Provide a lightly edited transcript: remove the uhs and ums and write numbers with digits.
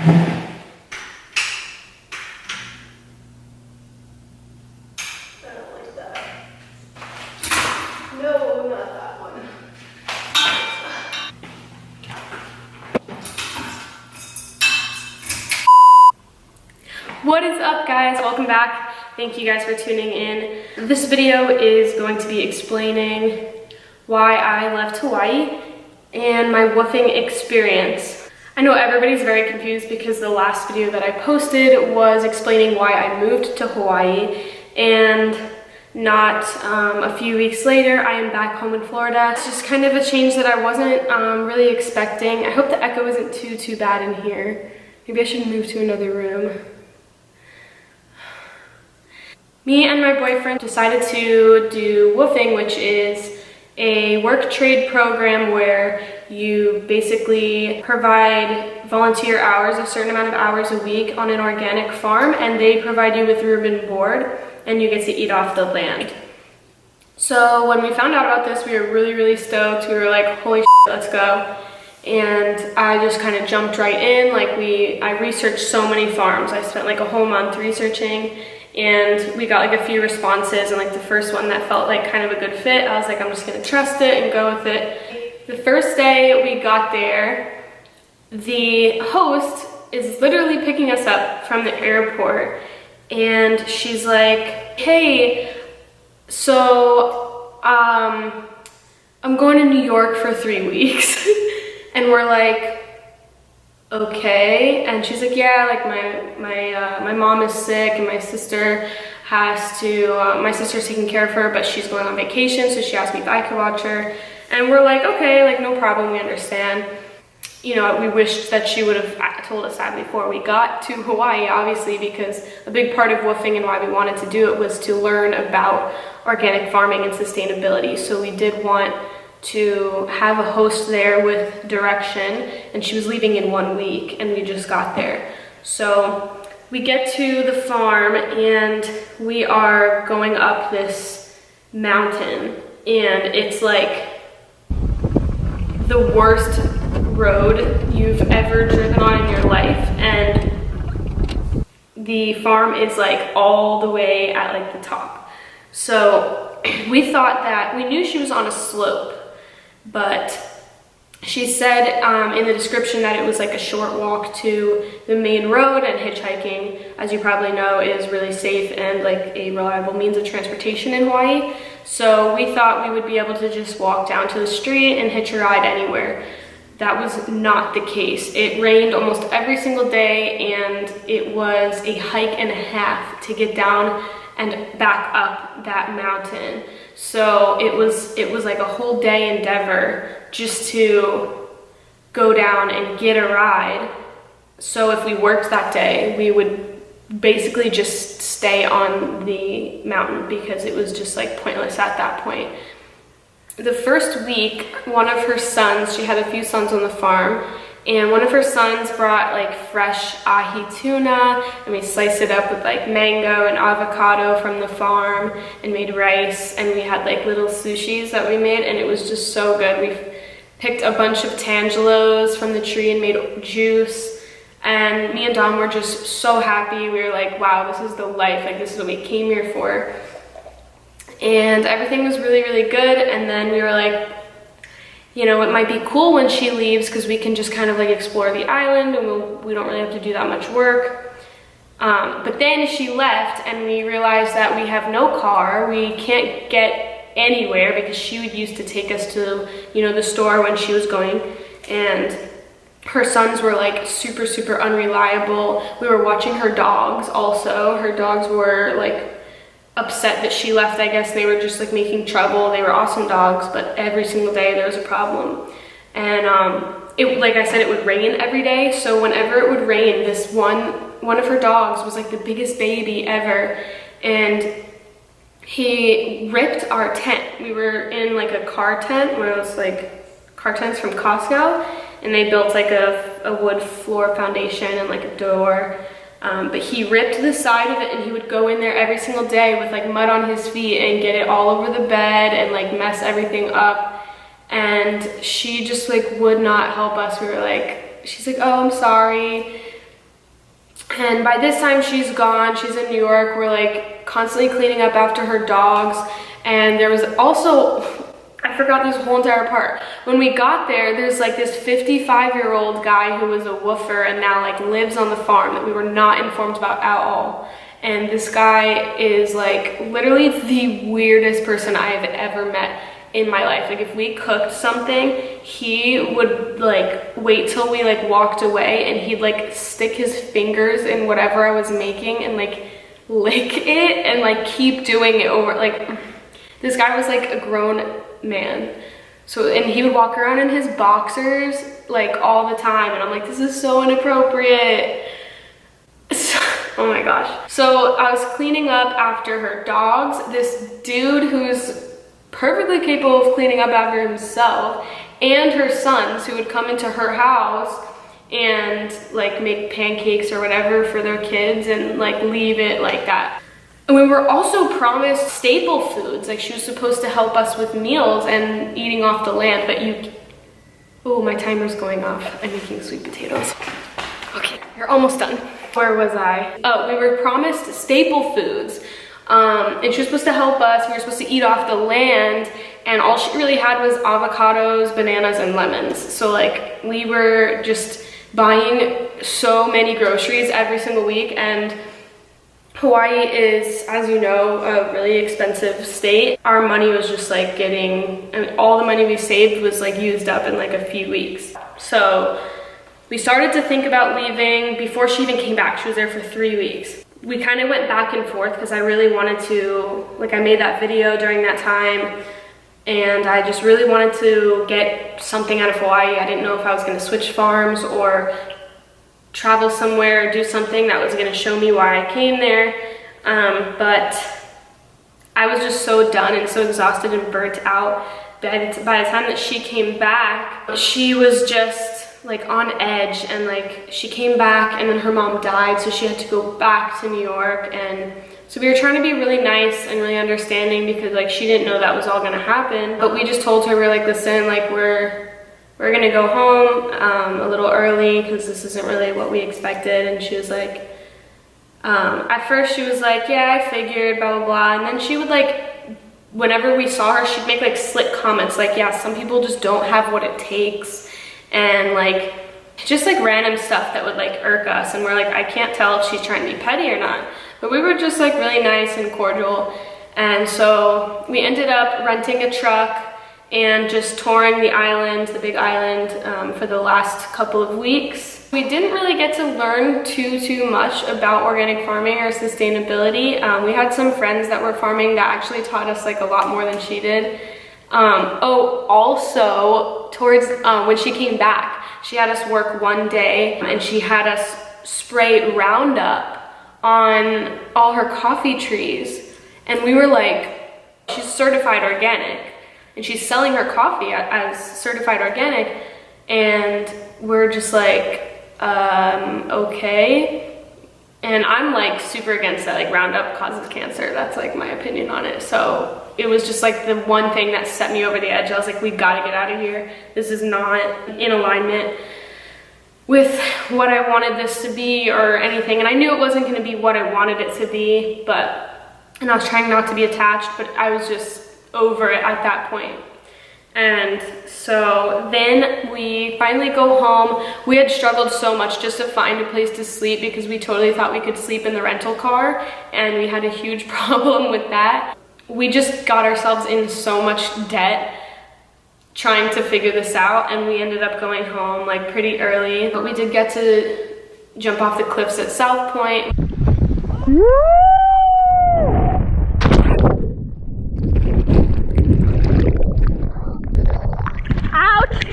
don't like that. No, not that one. What is up, guys? Welcome back. Thank you guys for tuning in. This video is going to be explaining why I left Hawaii and my woofing experience. I know everybody's very confused because the last video that I posted was explaining why I moved to Hawaii, and not a few weeks later I am back home in Florida. It's just kind of a change that I wasn't really expecting. I hope the echo isn't too bad in here. Maybe I should move to another room. Me and my boyfriend decided to do woofing, which is a work trade program where you basically provide volunteer hours, a certain amount of hours a week on an organic farm, and they provide you with room and board, and you get to eat off the land. So when we found out about this, we were really stoked. We were like, holy shit, let's go. And I just kind of jumped right in. I researched so many farms. I spent like a whole month researching, and we got like a few responses, and like the first one that felt like kind of a good fit, I was like, I'm just gonna trust it and go with it. The first day we got there, the host is literally picking us up from the airport, and she's like, hey, so I'm going to New York for 3 weeks. And we're like, okay. And she's like, yeah, like my mom is sick, and my sister has to, my sister's taking care of her, but she's going on vacation, so she asked me if I could watch her. And we're like, okay, like no problem, we understand. You know, we wished that she would have told us that before we got to Hawaii, obviously, because a big part of woofing and why we wanted to do it was to learn about organic farming and sustainability. So we did want to have a host there with direction, and she was leaving in 1 week, and we just got there. So we get to the farm, and we are going up this mountain, and it's like the worst road you've ever driven on in your life, and the farm is like all the way at like the top. So we thought that, we knew she was on a slope, but she said in the description that it was like a short walk to the main road, and hitchhiking, as you probably know, is really safe and like a reliable means of transportation in Hawaii. So we thought we would be able to just walk down to the street and hitch a ride anywhere. That was not the case. It rained almost every single day, and it was a hike and a half to get down and back up that mountain. So it was like a whole day endeavor just to go down and get a ride. So if we worked that day, we would basically just stay on the mountain because it was just like pointless at that point. The first week, one of her sons, she had a few sons on the farm, and one of her sons brought like fresh ahi tuna, and we sliced it up with like mango and avocado from the farm and made rice, and we had like little sushis that we made, and it was just so good. We picked a bunch of tangelos from the tree and made juice, and me and Dom were just so happy. We were like, wow, this is the life, like this is what we came here for. And everything was really good, and then we were like, you know, it might be cool when she leaves because we can just kind of like explore the island, and we don't really have to do that much work. But then she left, and we realized that we have no car. We can't get anywhere because she used to take us to, you know, the store when she was going, and her sons were like super unreliable. We were watching her dogs also. Her dogs were like upset that she left. I guess they were just like making trouble. They were awesome dogs, but every single day there was a problem. And like I said, it would rain every day. So whenever it would rain, this one of her dogs was like the biggest baby ever, and he ripped our tent. We were in like a car tent, one of those like car tents from Costco, and they built like a wood floor foundation and like a door. But he ripped the side of it, and he would go in there every single day with like mud on his feet and get it all over the bed and like mess everything up. And she just like would not help us. We were like, she's like, oh, I'm sorry. And by this time she's gone, she's in New York. We're like constantly cleaning up after her dogs. And there was also, I forgot this whole entire part. When we got there, there's like this 55-year-old guy who was a woofer and now like lives on the farm that we were not informed about at all. And this guy is like literally the weirdest person I have ever met in my life. Like if we cooked something, he would like wait till we like walked away and he'd like stick his fingers in whatever I was making and like lick it and like keep doing it over. Like this guy was like a grown man. So, and he would walk around in his boxers like all the time. And I'm like, this is so inappropriate. Oh my gosh. So I was cleaning up after her dogs. This dude who's perfectly capable of cleaning up after himself, and her sons who would come into her house and like make pancakes or whatever for their kids and like leave it like that. And we were also promised staple foods. Like she was supposed to help us with meals and eating off the land, but oh, my timer's going off. I'm making sweet potatoes. Okay, you're almost done. Where was I? Oh, we were promised staple foods. And she was supposed to help us. We were supposed to eat off the land, and all she really had was avocados, bananas, and lemons. So like we were just buying so many groceries every single week. And Hawaii is, as you know, a really expensive state. Our money was just like all the money we saved was like used up in like a few weeks. So we started to think about leaving before she even came back. She was there for 3 weeks. We kind of went back and forth because I really wanted to, like I made that video during that time and I just really wanted to get something out of Hawaii. I didn't know if I was going to switch farms or travel somewhere or do something that was going to show me why I came there. But I was just so done and so exhausted and burnt out. By the time that she came back, she was just like on edge, and like she came back and then her mom died, so she had to go back to New York. And so we were trying to be really nice and really understanding because like she didn't know that was all gonna happen. But we just told her, we're like, listen, like we're gonna go home a little early because this isn't really what we expected. And she was like, at first she was like, yeah, I figured, blah blah blah. And then she would like, whenever we saw her, she'd make like slick comments like, yeah, some people just don't have what it takes. And like just like random stuff that would like irk us, and we're like, I can't tell if she's trying to be petty or not, but we were just like really nice and cordial. And so we ended up renting a truck and just touring the island, the big island, for the last couple of weeks. We didn't really get to learn too much about organic farming or sustainability. We had some friends that were farming that actually taught us like a lot more than she did. Also towards when she came back, she had us work one day and she had us spray Roundup on all her coffee trees. And we were like, she's certified organic and she's selling her coffee as certified organic. And we're just like, okay. And I'm like super against that, like Roundup causes cancer. That's like my opinion on it. So it was just like the one thing that set me over the edge. I was like, we gotta get out of here. This is not in alignment with what I wanted this to be or anything. And I knew it wasn't gonna be what I wanted it to be, and I was trying not to be attached, but I was just over it at that point. And so then we finally go home. We had struggled so much just to find a place to sleep because we totally thought we could sleep in the rental car, and we had a huge problem with that. We just got ourselves in so much debt trying to figure this out, and we ended up going home like pretty early. But we did get to jump off the cliffs at South Point. Ouch!